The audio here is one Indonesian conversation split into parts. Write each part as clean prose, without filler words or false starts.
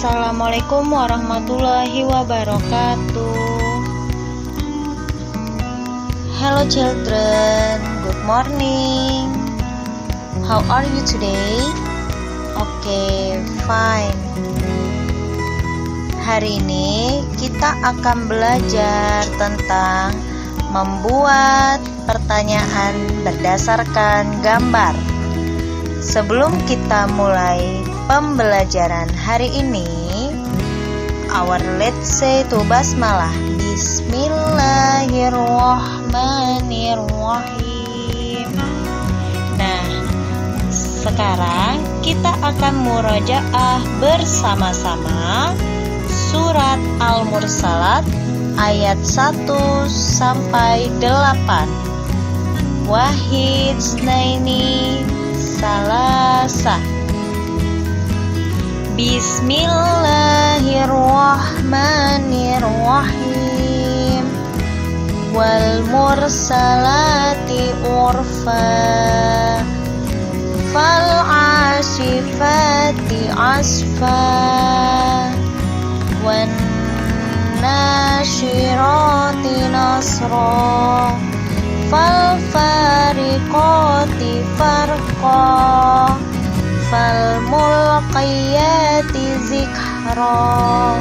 Assalamualaikum warahmatullahi wabarakatuh. Hello children, good morning. How are you today? Okay, fine. Hari ini kita akan belajar tentang membuat pertanyaan berdasarkan gambar. Sebelum kita mulai pembelajaran hari ini, let's say to basmalah. Bismillahirrahmanirrahim. Nah, sekarang kita akan murojaah bersama-sama surat Al-Mursalat ayat 1 sampai 8. Wahid snaini salasa. Bismillahirrahmanirrahim. Wal mursalati urfa. Fal asifati asfa. Wan nasyirati nasra. Fal fariqati farqa. Fal mulqiyati zikra.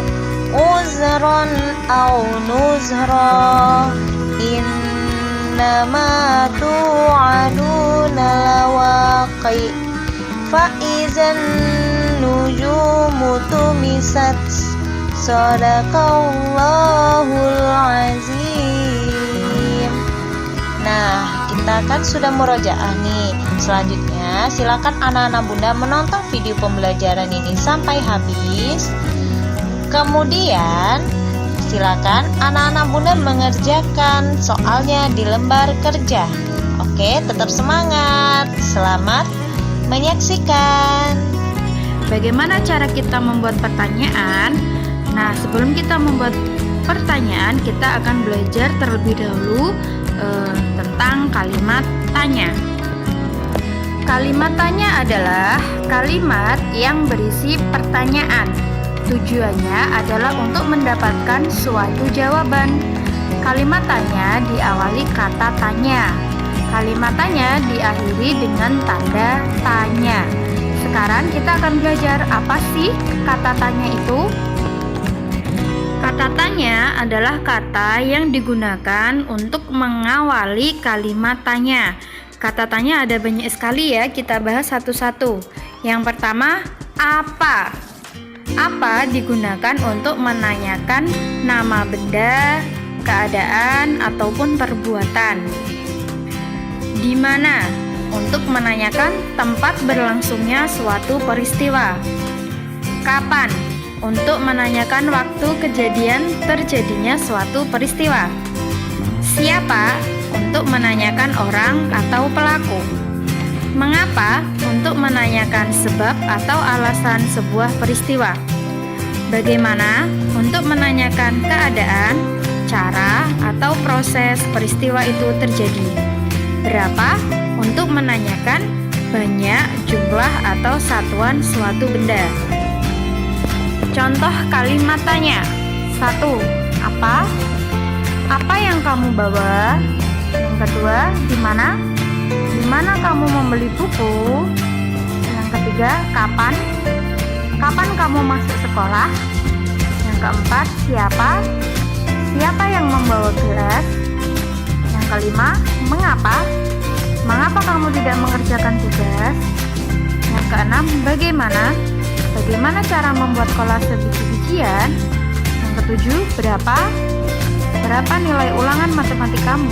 Uzran au nuzra. Innama tu'aduna lawaqi. Fa'izan nujumu tumisat. Sadaqallahul azim. Nah, kita kan sudah murojaah nih. Selanjutnya, silakan anak-anak bunda menonton video pembelajaran ini sampai habis. Kemudian, silakan anak-anak bunda mengerjakan soalnya di lembar kerja. Oke, tetap semangat. Selamat menyaksikan. Bagaimana cara kita membuat pertanyaan? Nah, sebelum kita membuat pertanyaan, kita akan belajar terlebih dahulu tentang kalimat tanya. Kalimat tanya adalah kalimat yang berisi pertanyaan. Tujuannya adalah untuk mendapatkan suatu jawaban. Kalimat tanya diawali kata tanya. Kalimat tanya diakhiri dengan tanda tanya. Sekarang kita akan belajar apa sih kata tanya itu. Kata tanya adalah kata yang digunakan untuk mengawali kalimat tanya. Kata tanya ada banyak sekali ya, kita bahas satu-satu. Yang pertama, apa? Apa digunakan untuk menanyakan nama benda, keadaan, ataupun perbuatan. Di mana? Untuk menanyakan tempat berlangsungnya suatu peristiwa. Kapan? Untuk menanyakan waktu kejadian terjadinya suatu peristiwa. Siapa? Untuk menanyakan orang atau pelaku. Mengapa? Untuk menanyakan sebab atau alasan sebuah peristiwa. Bagaimana? Untuk menanyakan keadaan, cara, atau proses peristiwa itu terjadi. Berapa? Untuk menanyakan banyak, jumlah, atau satuan suatu benda. Contoh kalimat tanya. 1. Apa? Apa yang kamu bawa? Yang kedua, di mana? Di mana kamu membeli buku? Yang ketiga, kapan? Kapan kamu masuk sekolah? Yang keempat, siapa? Siapa yang membawa gelas? Yang kelima, mengapa? Mengapa kamu tidak mengerjakan tugas? Yang keenam, bagaimana? Bagaimana cara membuat kolase biji-bijian? Yang ketujuh, berapa? Berapa nilai ulangan matematik kamu?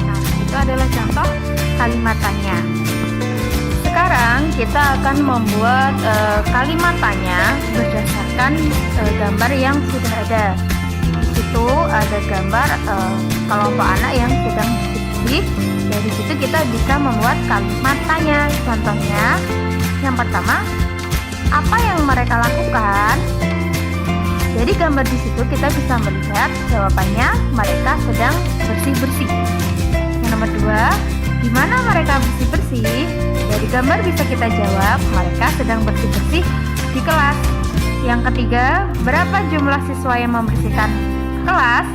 Nah, itu adalah contoh kalimat tanya. Sekarang kita akan membuat kalimat tanya berdasarkan gambar yang sudah ada. Di situ ada gambar kelompok anak yang sedang berdiri. Dari situ kita bisa membuat kalimat tanya. Contohnya, yang pertama, apa yang mereka lakukan? Jadi gambar di situ kita bisa melihat jawabannya mereka sedang bersih-bersih. Yang nomor dua, di mana mereka bersih-bersih? Dari gambar bisa kita jawab mereka sedang bersih-bersih di kelas. Yang ketiga, berapa jumlah siswa yang membersihkan kelas?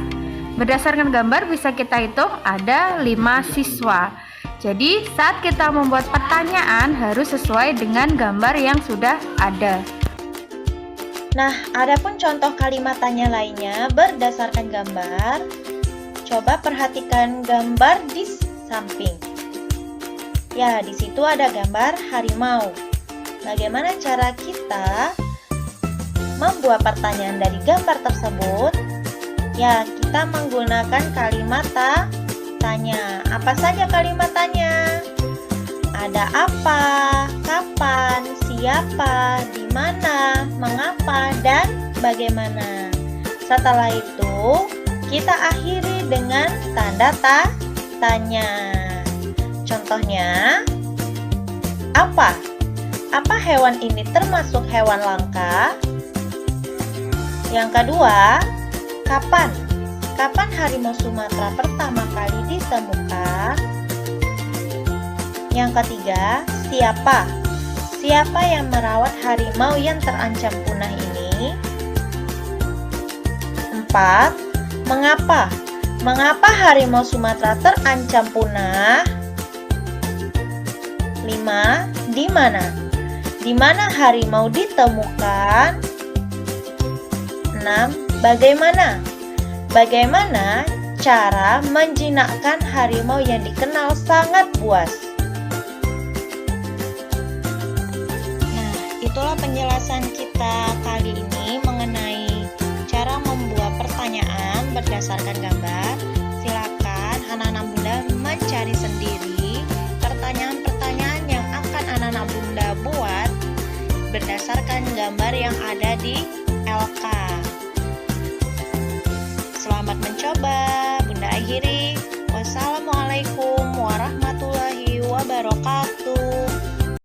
Berdasarkan gambar bisa kita hitung ada 5 siswa. Jadi saat kita membuat pertanyaan harus sesuai dengan gambar yang sudah ada. Nah, adapun contoh kalimat tanya lainnya berdasarkan gambar. Coba perhatikan gambar di samping. Ya, di situ ada gambar harimau. Bagaimana cara kita membuat pertanyaan dari gambar tersebut? Ya, kita menggunakan kalimat tanya. Apa saja kalimat tanya? Ada apa, kapan, siapa, di mana, mengapa, dan bagaimana. Setelah itu, kita akhiri dengan tanda tanya. Contohnya, apa? Apa hewan ini termasuk hewan langka? Yang kedua, kapan? Kapan harimau Sumatera pertama kali ditemukan? Yang ketiga, siapa? Siapa yang merawat harimau yang terancam punah ini? 4. Mengapa? Mengapa harimau Sumatera terancam punah? 5. Di mana? Di mana harimau ditemukan? 6. Bagaimana? Bagaimana cara menjinakkan harimau yang dikenal sangat buas? Nah, itulah penjelasan kita kali ini mengenai cara membuat pertanyaan berdasarkan gambar. Silakan anak-anak Bunda mencari sendiri pertanyaan-pertanyaan yang akan anak-anak Bunda buat berdasarkan gambar yang ada di LK. Selamat mencoba, Bunda akhiri. Wassalamualaikum